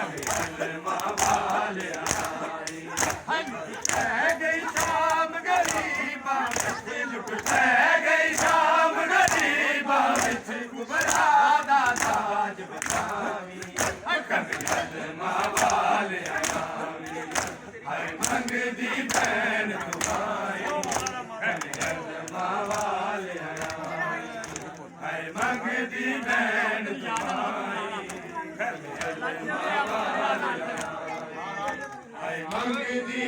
ਮਾਂ ਵਾਲਿਆ ਹੈ ਗਈ ਸ਼ਾਮ ਗਰੀਬਾਂ ਵਿੱਚ ਲੁੱਟ ਹੈ ਗਈ ਸ਼ਾਮ ਗਰੀਬਾਂ ਵਿੱਚ ਕੁਬਰਾ ਦਾ ਤਾਜ ਬਤਾਵੀ ਕੰਗਨ ਮਾਂ ਵਾਲਿਆ ਹਾਏ ਮੰਗਦੀ ਭੈਣ ਤੁਮਾਈ ਕੰਗਨ ਮਾਂ ਵਾਲਿਆ ਹਾਏ ਮੰਗਦੀ ਭੈਣ ਤੁਮਾਈ ਕੰਗਨ ਮਾਂ ਵਾਲਿਆ ਹਾਏ ਮੰਗਦੀ